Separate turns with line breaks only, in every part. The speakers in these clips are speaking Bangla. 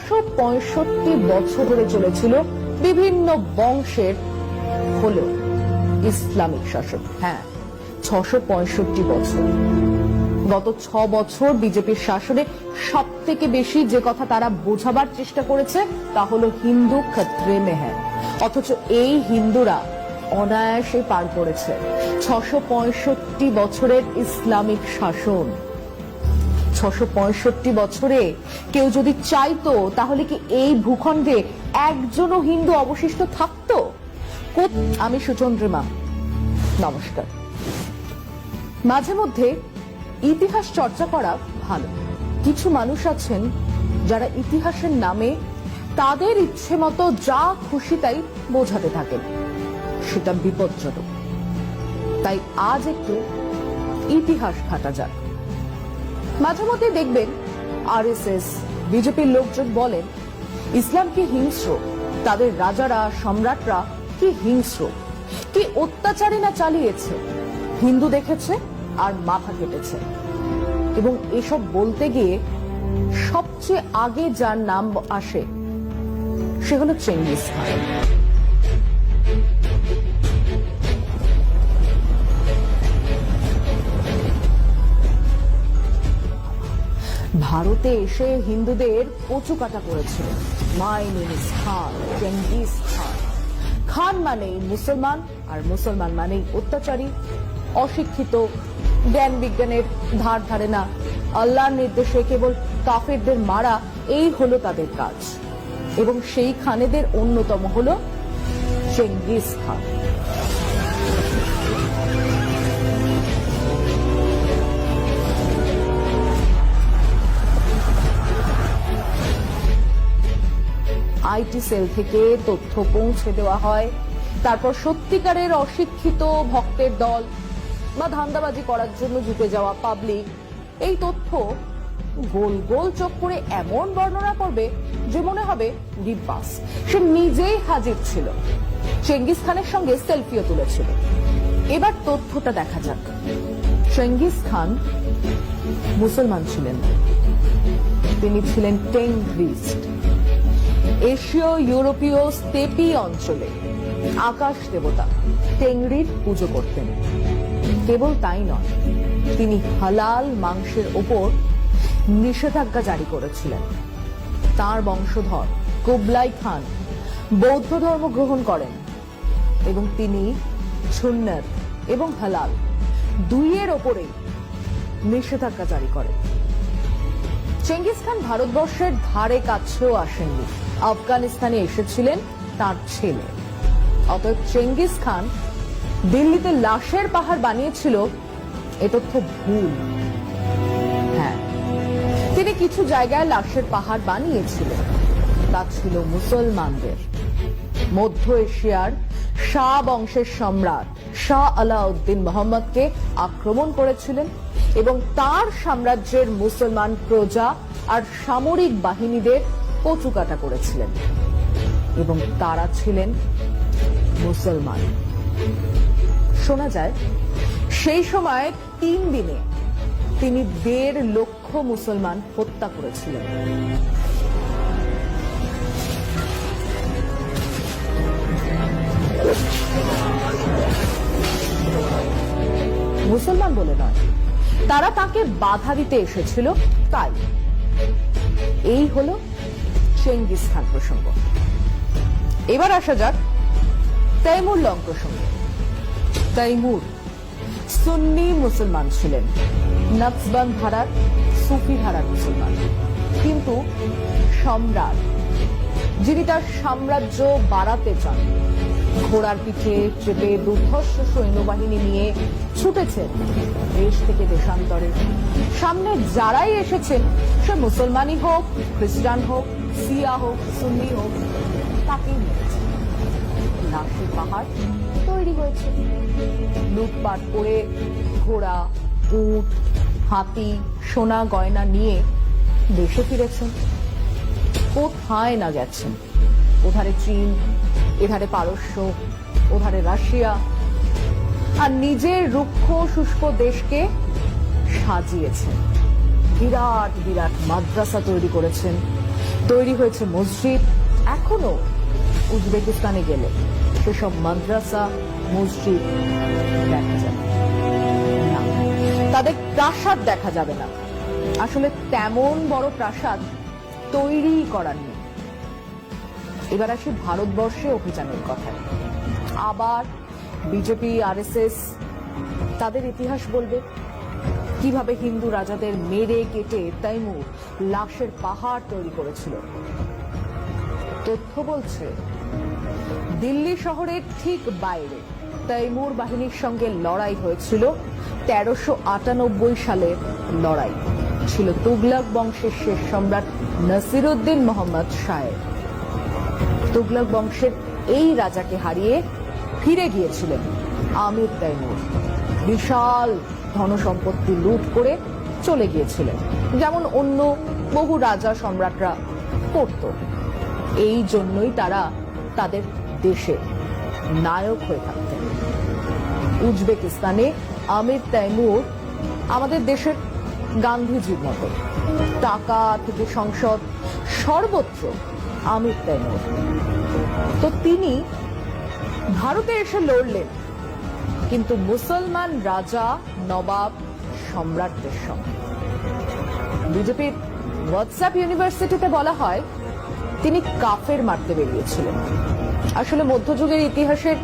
665 বছর ধরে চলেছিল বিভিন্ন বংশের হলেও ইসলামিক শাসন। হ্যাঁ, 665 বছর। গত 6 বছর বিজেপির শাসনে সব থেকে বেশি যে কথা তারা বোঝাবার চেষ্টা করেছে তা হলো হিন্দু খতরে মে হ্যায়। অথচ এই হিন্দুরা অনায়াসে পার করেছে 665 বছরের ইসলামিক শাসন। 665 বছরে কেউ যদি চাইতো তাহলে কি এই ভূখণ্ডে একজনও হিন্দু অবশিষ্ট থাকতো? আমি সুচন্দ্রিমা, নমস্কার। মাঝে মধ্যে ইতিহাস চর্চা করা ভালো। কিছু মানুষ আছেন যারা ইতিহাসের নামে তাদের ইচ্ছে মতো যা খুশি তাই বোঝাতে থাকেন, সেটা বিপজ্জনক। তাই আজ একটু ইতিহাস ঘাটা যাক। মাঝে মধ্যে দেখবেন আরএসএস, বিজেপির লোকজন বলেন ইসলাম কি হিংস্র, তাদের রাজারা সম্রাটরা কি হিংস্র, কি অত্যাচারী না চালিয়েছে, হিন্দু দেখেছে আর মাথা কেটেছে। এবং এসব বলতে গিয়ে সবচেয়ে আগে যার নাম আসে সে হলো চেঙ্গিস খান। ভারতে এসে হিন্দুদের কচুকাটা করেছিল। My name is Khan, Genghis Khan. Khan মানেই মুসলমান, আর মুসলমান মানেই অত্যাচারী, অশিক্ষিত, জ্ঞান বিজ্ঞানের ধার ধারে না, আল্লাহর নির্দেশে কেবল কাফেরদের মারা, এই হলো তাদের কাজ। এবং সেই খানেদের অন্যতম হলো চেঙ্গিস খান। আইটি সেল থেকে তথ্য পৌঁছে দেওয়া হয়, তারপর সত্যিকারের অশিক্ষিত ভক্তের দল বা ধান্দাবাজি করার জন্য জুটে যাওয়া পাবলিক এই তথ্য গোল গোল চোখ করে এমন বর্ণনা করবে যে মনে হবে ডিব্বাস সে নিজেই হাজির ছিল, চেঙ্গিস খানের সঙ্গে সেলফিও তুলেছিল। এবার তথ্যটা দেখা যাক। চেঙ্গিস খান মুসলমান ছিলেন, তিনি ছিলেন টেংরিস্ট। এশীয় ইউরোপীয় স্টেপি অঞ্চলে আকাশ দেবতা টেংরির পুজো করতেন। কেবল তাই নয়, তিনি হালাল মাংসের ওপর নিষেধাজ্ঞা জারি করেছিলেন। তার বংশধর কুবলাই খান বৌদ্ধ ধর্ম গ্রহণ করেন এবং তিনি সুন্নত এবং হালাল দুইয়ের ওপরে নিষেধাজ্ঞা জারি করেন। চেঙ্গিস খান ভারতবর্ষের ধারে কাছেও আসেননি, আফগানিস্তানে এসেছিলেন তার ছেলে। অতএব চেঙ্গিস খান দিল্লিতে লাশের পাহাড় বানিয়েছিল এ তথ্য ভুল। হ্যাঁ, তিনি কিছু জায়গায় লাশের পাহাড় বানিয়েছিলেন, তা ছিল মুসলমানদের। মধ্য এশিয়ার শাহ বংশের সম্রাট শাহ আলাউদ্দিন মোহাম্মদকে আক্রমণ করেছিলেন এবং তার সাম্রাজ্যের মুসলমান প্রজা আর সামরিক বাহিনীদের কচুকাটা করেছিলেন, এবং তারা ছিলেন মুসলমান। শোনা যায় সেই সময় 3 দিনে তিনি 1.5 লক্ষ মুসলমান হত্যা করেছিলেন। মুসলমান বলে নয়, তারা তাকে বাধা দিতে এসেছিল তাই। এই হলো চেঙ্গিস খান প্রসঙ্গ। এবার আসা যাক তৈমুর লং প্রসঙ্গে। তৈমুর সুন্নি মুসলমান ছিলেন, নকশবন্দ ধারার সুফি ধারার মুসলমান, কিন্তু সম্রাট যিনি তার সাম্রাজ্য বাড়াতে চান, ঘোড়ার পিঠে চেপে দুর্ধর্ষ সৈন্যবাহিনী নিয়ে ছুটেছেন দেশ থেকে দেশান্তরে। সামনে যারাই এসেছেন, সে মুসলমানই হোক, খ্রিস্টান হোক, শিয়া হোক, সুন্নি হোক, তাকেই মেরেছে। লাশের পাহাড় তৈরি হয়েছে। লুটপাট করে ঘোড়া, উট, হাতি, সোনা গয়না নিয়ে দেশে ফিরেছেন। কোথায় না গেছেন, ওধারে চীন, এধারে পারস্য, ওধারে রাশিয়া, আর নিজের রুক্ষ শুষ্ক দেশকে সাজিয়েছেন। বিরাট বিরাট মাদ্রাসা তৈরি করেছেন, তৈরি হয়েছে মসজিদ। এখনো উজবেকিস্তানে গেলে সেসব মাদ্রাসা মসজিদ দেখা যাবে না, তাদের প্রাসাদ দেখা যাবে না। আসলে তেমন বড় প্রাসাদ তৈরি করার নেই। এবার আসি ভারতবর্ষে অভিযানের কথায়। আবার বিজেপি আরএসএস তাদের ইতিহাস বলবে, কিভাবে হিন্দু রাজাদের মেরে কেটে তৈমুর লাশের পাহাড় তৈরি করেছিল। তথ্য বলছে দিল্লি শহরের ঠিক বাইরে তৈমুর বাহিনীর সঙ্গে লড়াই হয়েছিল। 1398 সালের লড়াই ছিল তুগলক বংশের শেষ সম্রাট নাসিরউদ্দিন মোহাম্মদ শাহের। তুগলক বংশের এই রাজাকে হারিয়ে ফিরে গিয়েছিলেন আমির তৈমুর। বিশাল ধনসম্পত্তি লুট করে চলে গিয়েছিলেন, যেমন অন্য বহু রাজা সম্রাটরা করত। এই জন্যই তারা তাদের দেশে নায়ক হয়ে থাকতেন। উজবেকিস্তানে আমির তৈমুর আমাদের দেশের গান্ধীজির মতো। টাকা থেকে সংসদ সর্বত্র আমির তৈমুর। তো তিনি ভারতে এসে লড়লেন, কিন্তু মুসলমান রাজা নবাব সম্রাটদের সঙ্গে। বিজেপির হোয়াটসঅ্যাপ ইউনিভার্সিটিতে বলা হয় তিনি কাফের মারতে বেরিয়েছিলেন। আসলে মধ্যযুগের ইতিহাসের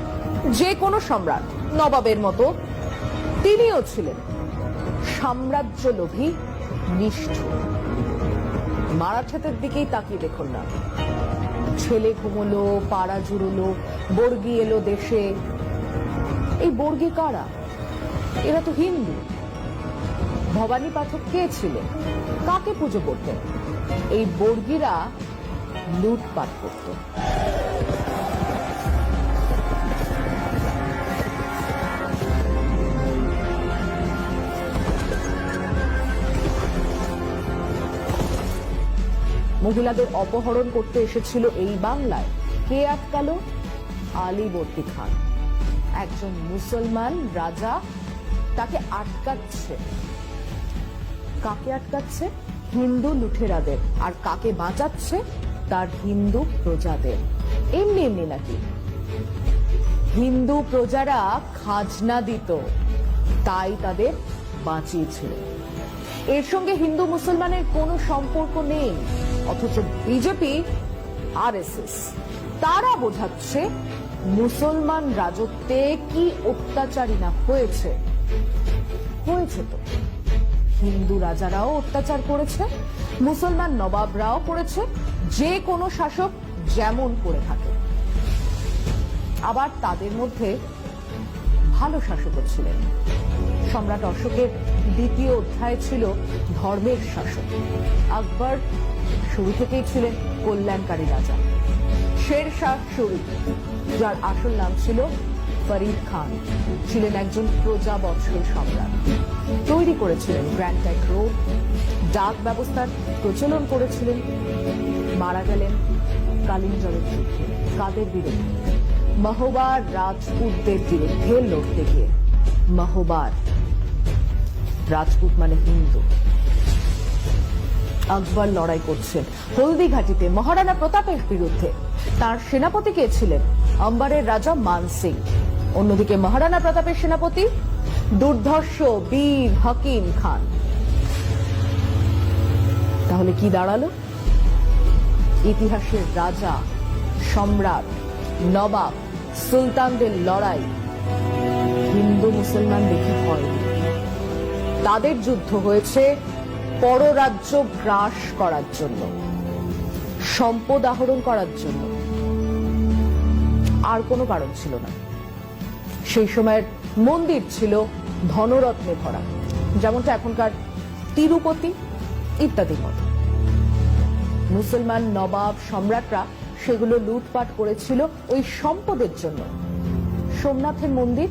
যে কোনো সম্রাট নবাবের মতো তিনিও ছিলেন সাম্রাজ্যলোভী, নিষ্ঠুর। মারাঠাদের দিকেই তাকিয়ে দেখুন না, ছেলে ঘুমলো, পাড়া জুড়লো, বর্গি এলো দেশে। এই বর্গি কারা? এরা তো হিন্দু। ভবানী পাঠক কে ছিলেন? কাকে পুজো করতেন? এই বর্গিরা লুটপাট করত। মহিলাদের অপহরণ করতে এসেছিল এই বাংলায়। কে আটকালো? আলীবর্দী খান, একজন মুসলমান রাজা। তাকে আটকাচ্ছে। কাকে আটকাচ্ছে? হিন্দু লুঠেরাদের। আর কাকে বাঁচাচ্ছে? তার হিন্দু প্রজাদের। এমনি এমনি নাকি? হিন্দু প্রজারা খাজনা দিত, তাই তাদের বাঁচিয়েছিল। এর সঙ্গে হিন্দু মুসলমানের কোনো সম্পর্ক নেই। অথচ বিজেপি আরএসএস তারা বোঝাচ্ছে মুসলমান রাজত্বে কি অত্যাচারী না হয়েছে। হয়েছে তো। হিন্দু রাজারাও অত্যাচার করেছে, মুসলমান নবাবরাও করেছে, যে কোনো শাসক যেমন করে থাকে। আবার তাদের মধ্যে ভালো শাসকও ছিলেন। সম্রাট অশোকের দ্বিতীয় অধ্যায় ছিল ধর্মের শাসক। আকবর শুরু থেকেই ছিলেন কল্যাণকারী রাজা। শের শাহ সুরি, যার আসল নাম ছিল ফরিদ খান, ছিলেন একজন প্রজাবৎসল সম্রাট। তৈরি করেছিলেন গ্র্যান্ড ট্রাঙ্ক রোড, ডাক ব্যবস্থার প্রচলন করেছিলেন। মারা গেলেন কালিঞ্জরের যুদ্ধে। কাদের বিরুদ্ধে? মহোবার রাজপুতদের বিরুদ্ধে লড়তে গিয়ে। মহোবার রাজপুত মানে হিন্দু। আকবর লড়াই করছেন হলদিঘাটিতে মহারানা প্রতাপের বিরুদ্ধে। তার সেনাপতি কে ছিলেন? অম্বারের রাজা মান সিং। অন্যদিকে মহারানা প্রতাপের সেনাপতি দুর্ধর্ষ বীর হাকিম খান। তাহলে কি দাঁড়ালো? ইতিহাসের রাজা, সম্রাট, নবাব, সুলতানদের লড়াই হিন্দু মুসলমান দেখে হয়নি। তাদের যুদ্ধ হয়েছে পররাজ্য গ্রাস করার জন্য, সম্পদ আহরণ করার জন্য। আর কোনো কারণ ছিল না। সেই সময়ের মন্দির ছিল ধনরত্নে ভরা, যেমনটা এখনকার তিরুপতি ইত্যাদির মতো। মুসলমান নবাব সম্রাটরা সেগুলো লুটপাট করেছিল ওই সম্পদের জন্য। সোমনাথের মন্দির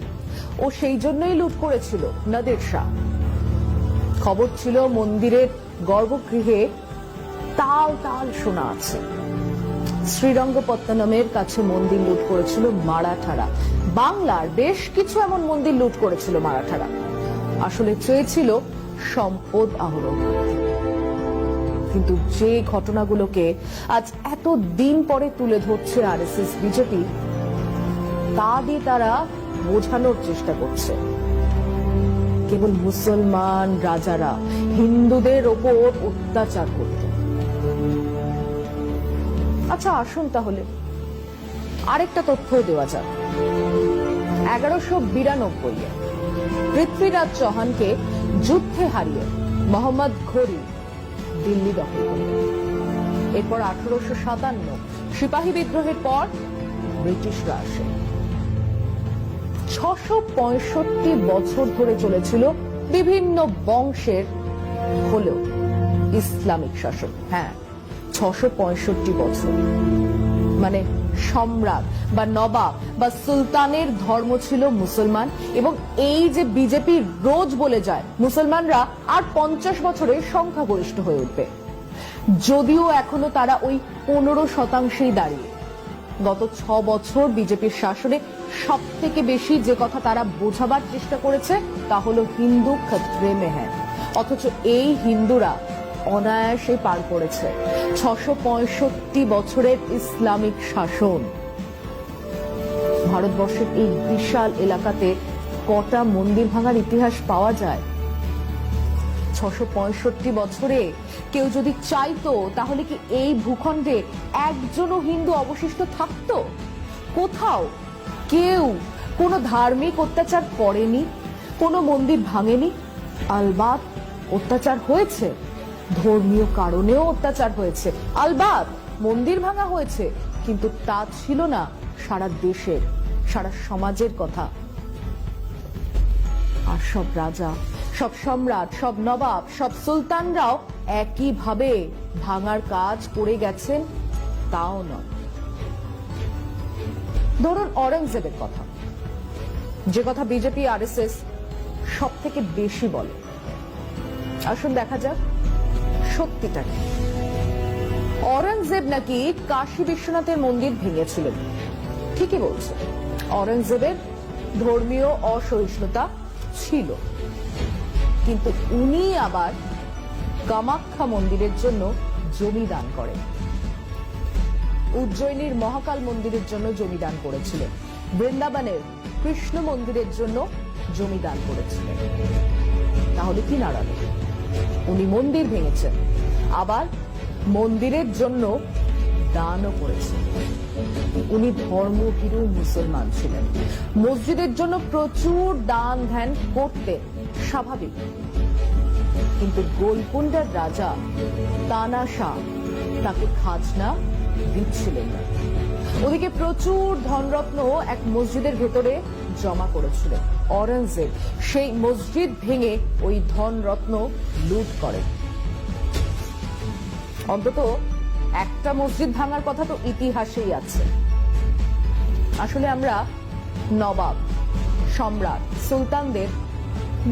ও সেই জন্যই লুট করেছিল নাদের শাহ। খবর ছিল মন্দিরের গর্ভগৃহে তাল তাল সোনা আছে। শ্রীরঙ্গপত্তনমের কাছে মন্দির লুট করেছিল মারাঠারা। বাংলার বেশ কিছু এমন মন্দির লুট করেছিল মারাঠারা। আসলে চেয়েছিল সম্পদ আহরণ করতে। কিন্তু যে ঘটনাগুলোকে আজ এত দিন পরে তুলে ধরছে আরএসএস বিজেপি, তা দিয়ে তারা বোঝানোর চেষ্টা করছে কেবল মুসলমান রাজারা হিন্দুদের ওপর অত্যাচার করত। আচ্ছা, আসুন তাহলে আরেকটা তথ্য দেওয়া যাক। 1192 পৃথ্বীরাজ চৌহানকে যুদ্ধে হারিয়ে মোহাম্মদ ঘোরি দিল্লি দখল করলেন। এরপর 1857 সিপাহী বিদ্রোহের পর ব্রিটিশরা আসে। 665 বছর ধরে চলেছিল বিভিন্ন বংশের হলেও ইসলামিক শাসন। হ্যাঁ, 665 বছর, মানে সম্রাট বা নবাব বা সুলতানের ধর্ম ছিল মুসলমান। এবং এই যে বিজেপি রোজ বলে যায় মুসলমানরা আর 50 বছরে সংখ্যাগরিষ্ঠ হয়ে উঠবে, যদিও এখনো তারা ওই 15%ই দাঁড়িয়ে। গত 6 বছর বিজেপির শাসনে সব থেকে বেশি যে কথা তারা বোঝাবার চেষ্টা করেছে তা হলো হিন্দু খতরে মে হ্যায়। অথচ এই হিন্দুরা অনায়াসে পার করেছে 665 বছরের ইসলামিক শাসন। ভারতবর্ষের এই বিশাল এলাকাতে কটা মন্দির ভাঙার ইতিহাস পাওয়া যায়? 665 বছরে কেউ যদি চাইতো তাহলে কি এই ভূখণ্ডে একজনও হিন্দু অবশিষ্ট থাকতো? কোথাও কেউ কোনো ধার্মিক অত্যাচার করেনি, কোনো মন্দির ভাঙেনি। আলবাত অত্যাচার হয়েছে, ধর্মীয় কারণেও অত্যাচার হয়েছে, আলবাত মন্দির ভাঙা হয়েছে, কিন্তু তা ছিল না সারা দেশের, সারা সমাজের কথা। আর সব রাজা, সব সম্রাট, সব নবাব, সব সুলতানরাও একইভাবে ভাঙার কাজ করে গেছেন তাও নয়। ধরুন অরঙ্গজেবের কথা, যে কথা বিজেপি আরএসএস সব থেকে বেশি বলে। আসুন দেখা যাক সত্যিটা কি। অরঙ্গজেব নাকি কাশী বিশ্বনাথের মন্দির ভেঙেছিলেন, ঠিকই বলছে। অরঙ্গজেবের ধর্মীয় অসহিষ্ণুতা ছিল, কিন্তু উনি আবার কামাখ্যা মন্দিরের জন্য জমি দান করেন, উজ্জয়িনীর মহাকাল মন্দিরের জন্য জমি দান করেছিলেন, বৃন্দাবনের কৃষ্ণ মন্দিরের জন্য জমি দান করেছিলেন। তাহলে কি নারায়ণ, উনি মন্দির ভেঙেছেন, আবার মন্দিরের জন্য দানও করেছেন। উনি ধর্মভীরু মুসলমান ছিলেন, মসজিদের জন্য প্রচুর দান ধ্যান করতেন, স্বাভাবিক। কিন্তু গোলকুন্ডার রাজা তানাশাহ তাকে খাজনা দিচ্ছিলেন না। ওদিকে প্রচুর ধনরত্ন এক মসজিদের ভেতরে জমা করেছিলেন। অরঙ্গজেব সেই মসজিদ ভেঙে ওই ধনরত্ন লুট করেন। অন্তত একটা মসজিদ ভাঙার কথা তো ইতিহাসেই আছে। আসলে আমরা নবাব, সম্রাট, সুলতানদের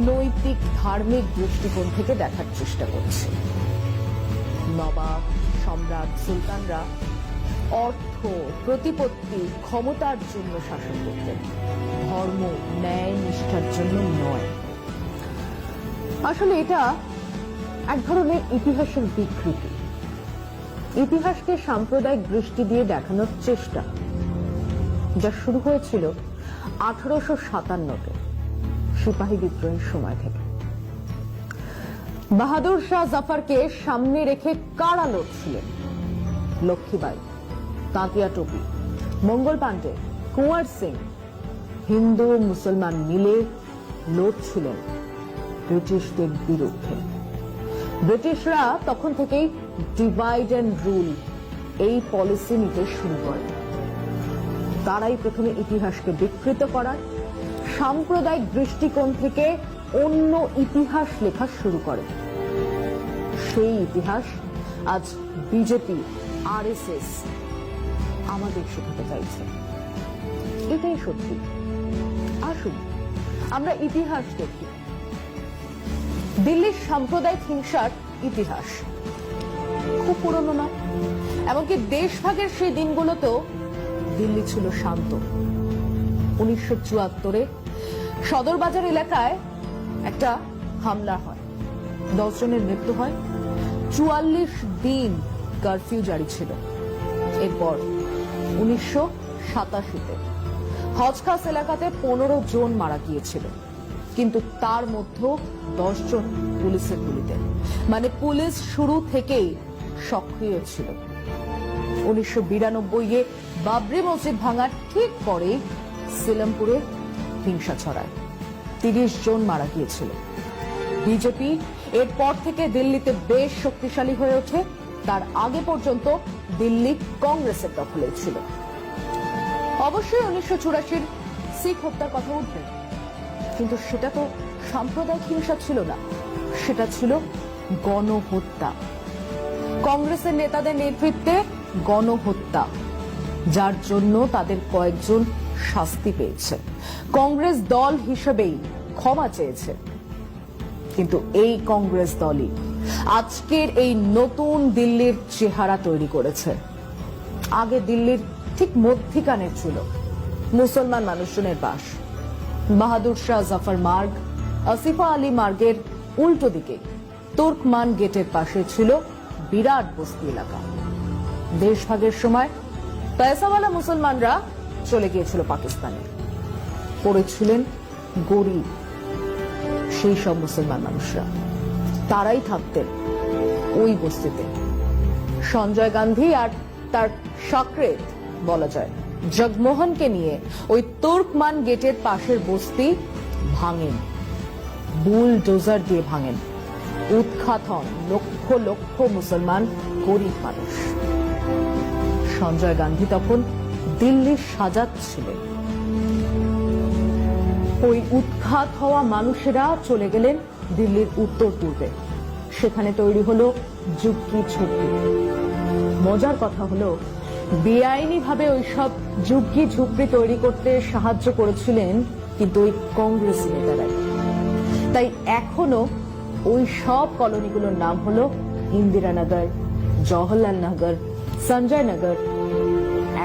নৈতিক ধার্মিক দৃষ্টিকোণ থেকে দেখার চেষ্টা করছি। নবাব, সম্রাট, সুলতানরা অর্থ, প্রতিপত্তি, ক্ষমতার জন্য শাসন করতেন, ধর্ম, ন্যায়, নিষ্ঠার জন্য নয়। আসলে এটা এক ধরনের ইতিহাসের বিকৃতি, ইতিহাসকে সাম্প্রদায়িক দৃষ্টি দিয়ে দেখানোর চেষ্টা, যা শুরু হয়েছিল 1857-তে সিপাহী বিদ্রোহের সময় থেকে। বাহাদুর শাহ জাফরকে সামনে রেখে কারা লড়ছিলেন? লক্ষ্মীবাই, তাঁতিয়া টোপি, মঙ্গল পাণ্ডে, কুঁওয়ার সিং, হিন্দু মুসলমান মিলে লড়ছিলেন ব্রিটিশদের বিরুদ্ধে। ব্রিটিশরা তখন থেকেই ডিভাইড অ্যান্ড রুল এই পলিসি নিতে শুরু করে। তারাই প্রথমে ইতিহাসকে বিকৃত করার, সাম্প্রদায়িক দৃষ্টিকোণ থেকে অন্য ইতিহাস লেখা শুরু করে। সেই ইতিহাস আজ বিজেপি, আরএসএস আমাদের শেখাতে চাইছে। এটাই সত্যি। আসুন আমরা ইতিহাস দেখি। দিল্লির সাম্প্রদায়িক হিংসার ইতিহাস খুব পুরনো নয়। এমনকি দেশভাগের সেই দিনগুলোতেও দিল্লি ছিল শান্ত। 1974-এ সদরবাজার এলাকায় একটা হামলা হয়, 10 জনের মৃত্যু হয়, 44 দিন কারফিউ জারি ছিল। এরপর 1987-তে হজখাস এলাকাতে 15 জন মারা গিয়েছিল, কিন্তু তার মধ্যে 10 জন পুলিশের গুলিতে। মানে পুলিশ শুরু থেকেই সক্রিয় ছিল। 1992-এ বাবরি মসজিদ ভাঙার ঠিক পরে সিলামপুরে হিংসা ছড়ায়, 30 জন মারা গিয়েছিল। বিজেপি এরপর থেকে দিল্লিতে বেশ শক্তিশালী হয়ে ওঠে। তার আগে পর্যন্ত দিল্লি কংগ্রেসের দখলে ছিল। অবশ্যই 1984-র শিখ হত্যার কথা উঠবে, কিন্তু সেটা তো সাম্প্রদায়িক হিংসা ছিল না, সেটা ছিল গণহত্যা। কংগ্রেসের নেতাদের নেতৃত্বে গণহত্যা, যার জন্য তাদের কয়েকজন শাস্তি পেয়েছে, কংগ্রেস দল হিসেবেই ক্ষমা চেয়েছে। কিন্তু এই কংগ্রেস দলই আজকের এই নতুন দিল্লির চেহারা তৈরি করেছে। আগে দিল্লির ঠিক মধ্যিখানে ছিল মুসলমান মানুষজনের বাস। বাহাদুর শাহ জাফর মার্গ, আসিফা আলী মার্গের উল্টো দিকে তুর্কমান গেটের পাশে ছিল বিরাট বস্তি এলাকা। দেশভাগের সময় পয়সাওয়ালা মুসলমানরা চলে গিয়েছিল পাকিস্তানে, পড়েছিলেন গরিব সেই সব মুসলমান মানুষরা, তারাই থাকতেন ওই বস্তিতে। সঞ্জয় গান্ধী আর তার সাকরেত বলা যায় জগমোহনকে নিয়ে ওই তুর্কমান গেটের পাশের বস্তি ভাঙেন, বুলডোজার দিয়ে ভাঙেন। উৎখাত হন লক্ষ লক্ষ মুসলমান গরিব মানুষ। সঞ্জয় গান্ধী তখন দিল্লির সাজাচ্ছিলেন। ওই উৎখাত হওয়া মানুষেরা চলে গেলেন দিল্লির উত্তর পূর্বে। সেখানে তৈরি হলো ঝুগ্গি ঝুপড়ি। মজার কথা হলো, বেআইনি ভাবে ওইসব ঝুগ্গি ঝুপড়ি তৈরি করতে সাহায্য করেছিলেন কিন্তু ওই কংগ্রেস নেতারাই। তাই এখনো ওই সব কলোনিগুলোর নাম হলো ইন্দিরানগর, জওহরলাল নগর, সঞ্জয় নগর।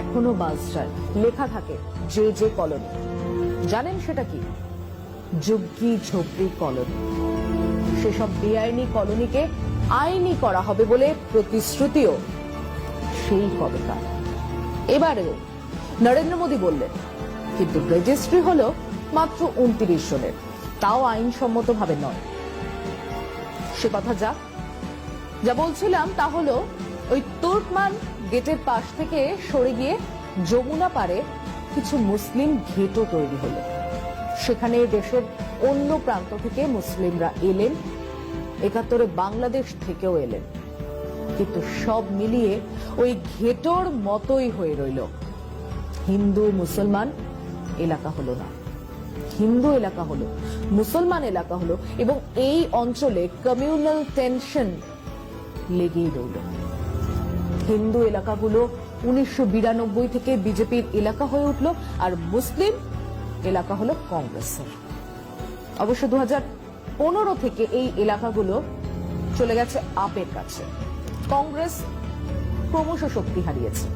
এখনো বাসটায় লেখা থাকে যে যে কলোনি। জানেন সেটা কি? ঝুগ্গি ঝোপড়ি কলোনি। সেসব বেআইনি কলোনিকে আইনি করা হবে বলে প্রতিশ্রুতিও সেই কবেকার। এবারেও নরেন্দ্র মোদী বললেন, কিন্তু রেজিস্ট্রি হলো মাত্র 29 জনের, তাও আইনসম্মত ভাবে নয়। সে কথা যা বলছিলাম তা হলো, ওই তুর্কমান গেটের পাশ থেকে সরে গিয়ে যমুনা পারে কিছু মুসলিম ঘেটো তৈরি হলো। সেখানে দেশের অন্য প্রান্ত থেকে মুসলিমরা এলেন, 71-এ বাংলাদেশ থেকেও এলেন, কিন্তু সব মিলিয়ে ওই ঘেটোর মতোই হয়ে রইল। হিন্দু মুসলমান এলাকা হলো না, হিন্দু এলাকা হলো, মুসলমান এলাকা হলো, এবং এই অঞ্চলে কমিউনাল টেনশন লেগেই রইল। হিন্দু এলাকাগুলো 1992 থেকে বিজেপির এলাকা হয়ে উঠল, আর মুসলিম এলাকা হলো কংগ্রেসের। অবশ্য 2015 থেকে এই এলাকাগুলো চলে গেছে আপের কাছে। কংগ্রেস ক্রমশ শক্তি হারিয়েছে।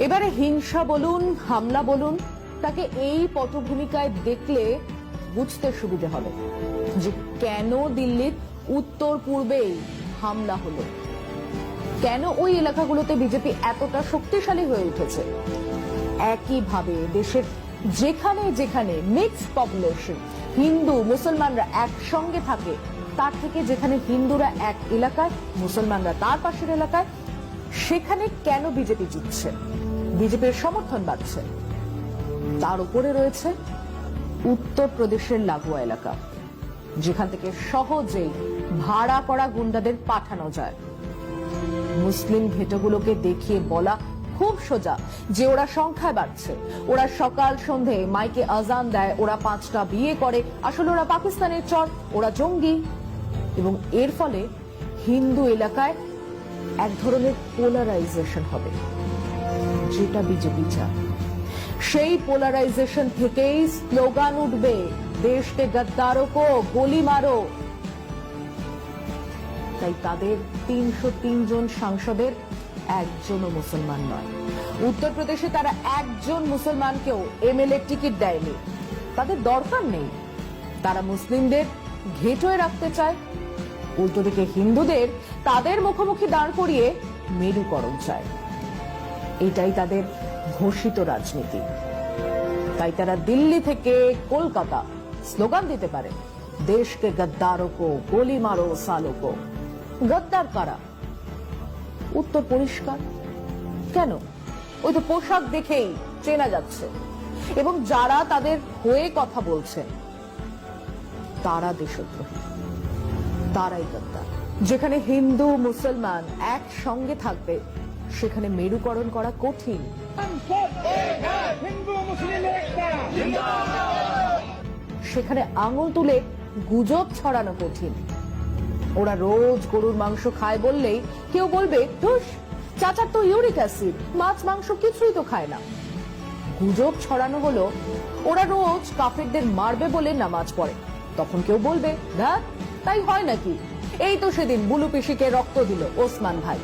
এবারে হিংসা বলুন, হামলা বলুন, তাকে এই পটভূমিকায় দেখলে বুঝতে সুবিধা হবে যে কেন দিল্লির উত্তর পূর্বেই হামলা হলো, কেন ওই এলাকাগুলোতে বিজেপি এতটা শক্তিশালী হয়ে উঠেছে। একইভাবে দেশের যেখানে যেখানে মিক্সড পপুলেশন, হিন্দু মুসলমানরা একসঙ্গে থাকে, তার থেকে যেখানে হিন্দুরা এক এলাকায়, মুসলমানরা তার পাশের এলাকায়, সেখানে কেন বিজেপি জিতছে, বিজেপির সমর্থন বাড়ছে। তার উপরে রয়েছে উত্তরপ্রদেশের লাগোয়া এলাকা, যেখান থেকে সহজেই ভাড়া করা গুন্ডাদের পাঠানো যায়। মুসলিম ঘেটোগুলোকে দেখিয়ে বলা খুব সোজা যে ওরা সংখ্যায় বাড়ছে, ওরা সকাল সন্ধে মাইকে আজান দেয়, ওরা 5টা বিয়ে করে, আসলে ওরা পাকিস্তানের চর, ওরা জঙ্গি। এবং এর ফলে হিন্দু এলাকায় এক ধরনের পোলারাইজেশন হবে, যেটা বিজেপি চায়। সেই পোলারাইজেশন থেকেই স্লোগান উঠবে, দেশ কে গদ্দারোं को गोली मारो। তাই তাদের 303 জন সাংসদের একজনও মুসলমান নয়। উত্তরপ্রদেশে তারা একজন মুসলমানকেও এমএলএ টিকিট দেয়নি, তাদের দরকার নেই। তারা মুসলিমদের ঘেটোয় রাখতে চায়, উল্টো দিকে হিন্দুদের তাদের মুখোমুখি দাঁড় করিয়ে মেরুকরণ চায়। এটাই তাদের ঘোষিত রাজনীতি। তাই তারা দিল্লি থেকে কলকাতা স্লোগান দিতে পারে, দেশকে গদ্দারো কো গোলি মারো সালো কো। গদ্দার কারা? উত্তর পরিষ্কার। কেন? ওই তো পোশাক দেখেই চেনা যাচ্ছে। এবং যারা তাদের হয়ে কথা বলছেন তারা দেশদ্রোহী, তারাই গদ্দার। যেখানে হিন্দু মুসলমান একসঙ্গে থাকবে সেখানে মেরুকরণ করা কঠিন। সেখানে আঙুল তুলে গুজব ছড়ানো কঠিন। ওরা রোজ গরুর মাংস খায় বললেই কেউ বলবে, ধুস, চাচার তো ইউরিক অ্যাসিড, মাছ মাংস কিছুই তো খায় না। গুজব ছড়ানো হলো ওরা রোজ কাফেরদের মারবে বলে নামাজ পড়ে, তখন কেউ বলবে, ধ্যাৎ, তাই হয় নাকি, এই তো সেদিন বুলু পিসিকে রক্ত দিল ওসমান ভাই।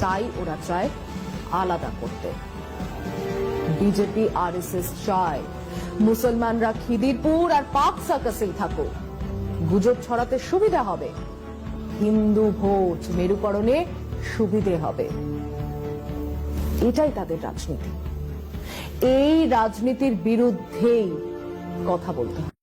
তাই ওরা চায় আলাদা করতে। বিজেপি আরএসএস চায় মুসলমানরা খিদিরপুর আর পাক সার্কাসেই থাকুক, গুজব ছড়াতে সুবিধা হবে, হিন্দু ভোট মেরুকরণে সুবিধে হবে। এটাই তাদের রাজনীতি। এই রাজনীতির বিরুদ্ধেই কথা বলতে হবে।